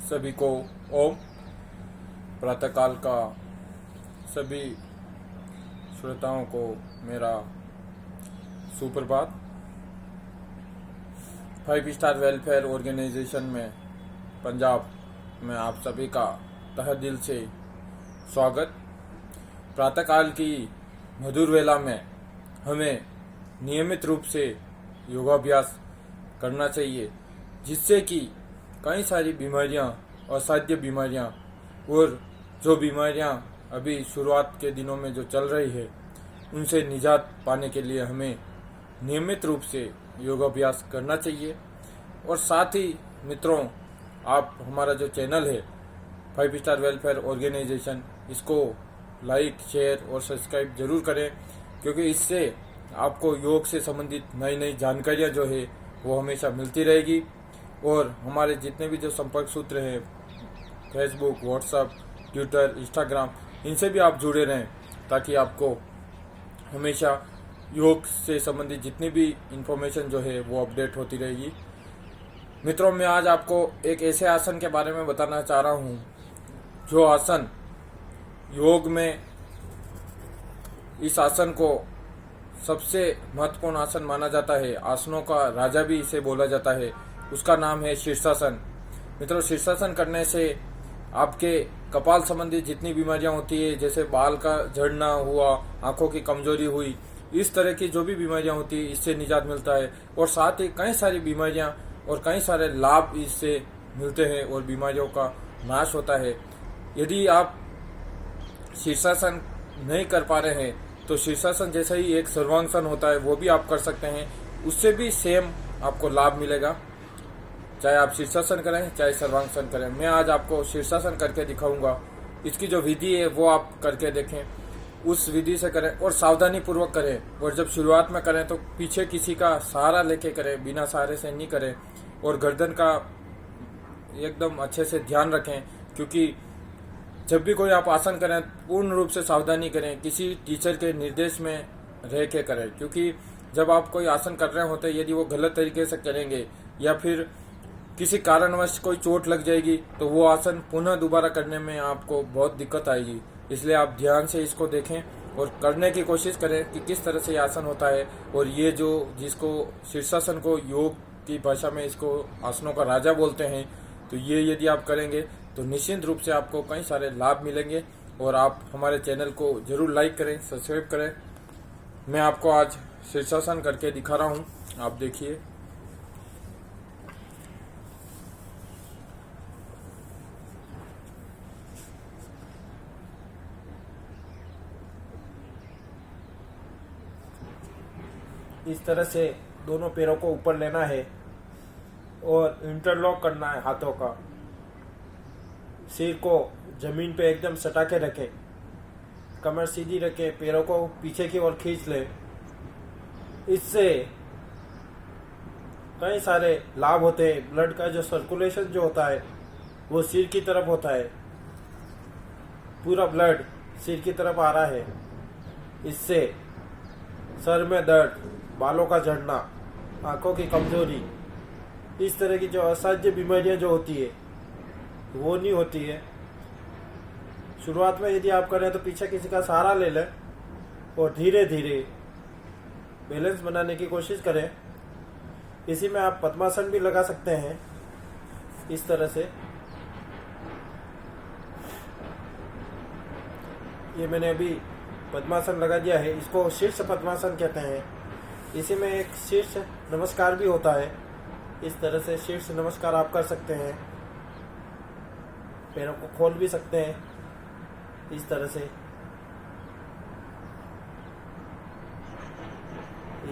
सभी को ओम। प्रातःकाल का सभी श्रोताओं को मेरा सुप्रभात। 5 स्टार वेलफेयर ऑर्गेनाइजेशन में पंजाब में आप सभी का तहे दिल से स्वागत। प्रातःकाल की मधुर वेला में हमें नियमित रूप से योगाभ्यास करना चाहिए, जिससे कि कई सारी बीमारियां, असाध्य बीमारियां और जो बीमारियां अभी शुरुआत के दिनों में जो चल रही है उनसे निजात पाने के लिए हमें नियमित रूप से योगाभ्यास करना चाहिए। और साथ ही मित्रों, आप हमारा जो चैनल है 5 स्टार वेलफेयर ऑर्गेनाइजेशन, इसको लाइक, शेयर और सब्सक्राइब जरूर करें, क्योंकि इससे आपको योग से संबंधित नई नई जानकारियां जो है वो हमेशा मिलती रहेगी। और हमारे जितने भी जो संपर्क सूत्र हैं, फेसबुक, व्हाट्सएप, ट्विटर, इंस्टाग्राम, इनसे भी आप जुड़े रहें, ताकि आपको हमेशा योग से संबंधित जितनी भी इंफॉर्मेशन जो है वो अपडेट होती रहेगी। मित्रों, मैं आज आपको एक ऐसे आसन के बारे में बताना चाह रहा हूँ जो आसन योग में, इस आसन को सबसे महत्वपूर्ण आसन माना जाता है। आसनों का राजा भी इसे बोला जाता है। उसका नाम है शीर्षासन। मित्रों, शीर्षासन करने से आपके कपाल संबंधी जितनी बीमारियां होती है, जैसे बाल का झड़ना हुआ, आंखों की कमजोरी हुई, इस तरह की जो भी बीमारियां होती है इससे निजात मिलता है। और साथ ही कई सारी बीमारियां और कई सारे लाभ इससे मिलते हैं और बीमारियों का नाश होता है। यदि आप शीर्षासन नहीं कर पा रहे हैं तो शीर्षासन जैसा ही एक सर्वांगसन होता है वो भी आप कर सकते हैं, उससे भी सेम आपको लाभ मिलेगा, चाहे आप शीर्षासन करें चाहे सर्वांगसन करें। मैं आज आपको शीर्षासन करके दिखाऊंगा। इसकी जो विधि है वो आप करके देखें, उस विधि से करें और सावधानी पूर्वक करें। और जब शुरुआत में करें तो पीछे किसी का सहारा लेके करें, बिना सहारे से नहीं करें। और गर्दन का एकदम अच्छे से ध्यान रखें, क्योंकि जब भी कोई आप आसन करें पूर्ण रूप से सावधानी करें, किसी टीचर के निर्देश में रह के करें। क्योंकि जब आप कोई आसन कर रहे होते हैं, यदि वो गलत तरीके से करेंगे या फिर किसी कारणवश कोई चोट लग जाएगी तो वो आसन पुनः दोबारा करने में आपको बहुत दिक्कत आएगी। इसलिए आप ध्यान से इसको देखें और करने की कोशिश करें कि किस तरह से ये आसन होता है। और ये जो जिसको शीर्षासन को योग की भाषा में इसको आसनों का राजा बोलते हैं, तो ये यदि आप करेंगे तो निश्चित रूप से आपको कई सारे लाभ मिलेंगे। और आप हमारे चैनल को जरूर लाइक करें, सब्सक्राइब करें। मैं आपको आज शीर्षासन करके दिखा रहा हूँ, आप देखिए। इस तरह से दोनों पैरों को ऊपर लेना है और इंटरलॉक करना है हाथों का। सिर को जमीन पे एकदम सटा के रखें, कमर सीधी रखें, पैरों को पीछे की ओर खींच लें। इससे कई सारे लाभ होते हैं। ब्लड का जो सर्कुलेशन जो होता है वो सिर की तरफ होता है, पूरा ब्लड सिर की तरफ आ रहा है। इससे सर में दर्द, बालों का झड़ना, आंखों की कमजोरी, इस तरह की जो असाध्य बीमारियां जो होती है वो नहीं होती है। शुरुआत में यदि आप करें तो पीछे किसी का सहारा ले लें और धीरे धीरे बैलेंस बनाने की कोशिश करें। इसी में आप पद्मासन भी लगा सकते हैं, इस तरह से। ये मैंने अभी पद्मासन लगा दिया है, इसको शीर्ष पद्मासन कहते हैं। इसी में एक शीर्ष नमस्कार भी होता है। इस तरह से शीर्ष नमस्कार आप कर सकते हैं, पैरों को खोल भी सकते हैं इस तरह से।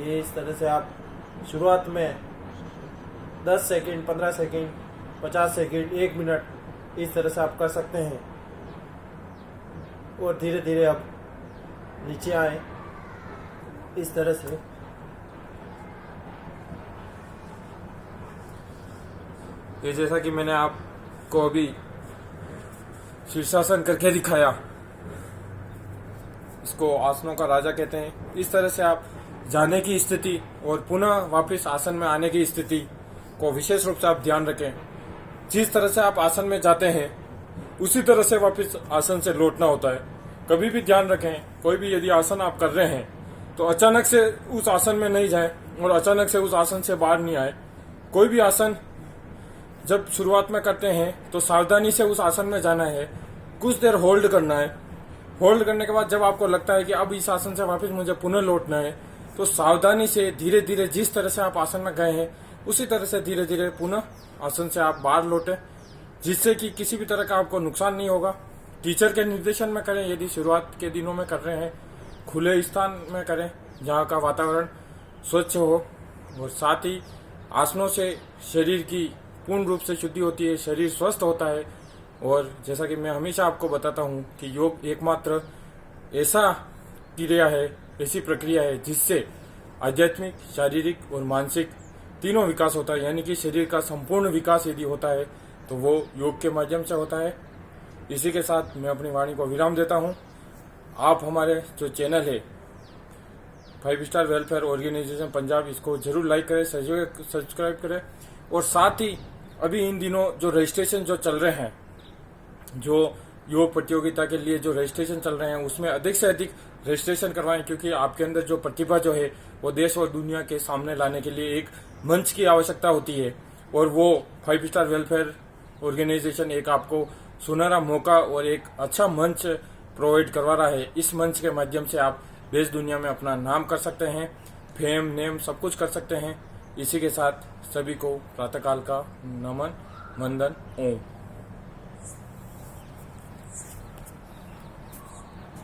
ये इस तरह से आप शुरुआत में 10 सेकंड, 15 सेकंड, 50 सेकंड, 1 मिनट, इस तरह से आप कर सकते हैं। और धीरे धीरे आप नीचे आए इस तरह से। ये जैसा कि मैंने आपको अभी शीर्षासन करके दिखाया, इसको आसनों का राजा कहते हैं। इस तरह से आप जाने की स्थिति और पुनः वापस आसन में आने की स्थिति को विशेष रूप से आप ध्यान रखें। जिस तरह से आप आसन में जाते हैं उसी तरह से वापस आसन से लौटना होता है। कभी भी ध्यान रखें, कोई भी यदि आसन आप कर रहे हैं तो अचानक से उस आसन में नहीं जाए और अचानक से उस आसन से बाहर नहीं आए। कोई भी आसन जब शुरुआत में करते हैं तो सावधानी से उस आसन में जाना है, कुछ देर होल्ड करना है। होल्ड करने के बाद जब आपको लगता है कि अब इस आसन से वापस मुझे पुनः लौटना है, तो सावधानी से धीरे धीरे जिस तरह से आप आसन में गए हैं उसी तरह से धीरे धीरे पुनः आसन से आप बाहर लौटे, जिससे कि किसी भी तरह का आपको नुकसान नहीं होगा। टीचर के निर्देशन में करें, यदि शुरुआत के दिनों में कर रहे हैं खुले स्थान में करें जहाँ का वातावरण स्वच्छ हो, और साथ ही आसनों से शरीर की पूर्ण रूप से शुद्धि होती है, शरीर स्वस्थ होता है। और जैसा कि मैं हमेशा आपको बताता हूँ कि योग एकमात्र ऐसा क्रिया है, ऐसी प्रक्रिया है जिससे आध्यात्मिक, शारीरिक और मानसिक तीनों विकास होता है। यानी कि शरीर का संपूर्ण विकास यदि होता है तो वो योग के माध्यम से होता है। इसी के साथ मैं अपनी वाणी को विराम देता हूँ। आप हमारे जो चैनल है 5 स्टार वेलफेयर ऑर्गेनाइजेशन पंजाब, इसको जरूर लाइक करें, सब्सक्राइब करें। और साथ ही अभी इन दिनों जो रजिस्ट्रेशन जो चल रहे हैं, जो योग प्रतियोगिता के लिए जो रजिस्ट्रेशन चल रहे हैं उसमें अधिक से अधिक रजिस्ट्रेशन करवाएं, क्योंकि आपके अंदर जो प्रतिभा जो है वो देश और दुनिया के सामने लाने के लिए एक मंच की आवश्यकता होती है। और वो 5 स्टार वेलफेयर ऑर्गेनाइजेशन एक आपको सुनहरा मौका और एक अच्छा मंच प्रोवाइड करवा रहा है। इस मंच के माध्यम से आप देश दुनिया में अपना नाम कर सकते हैं, फेम नेम सब कुछ कर सकते हैं। इसी के साथ सभी को प्रातःकाल का नमन, वंदन, ओम।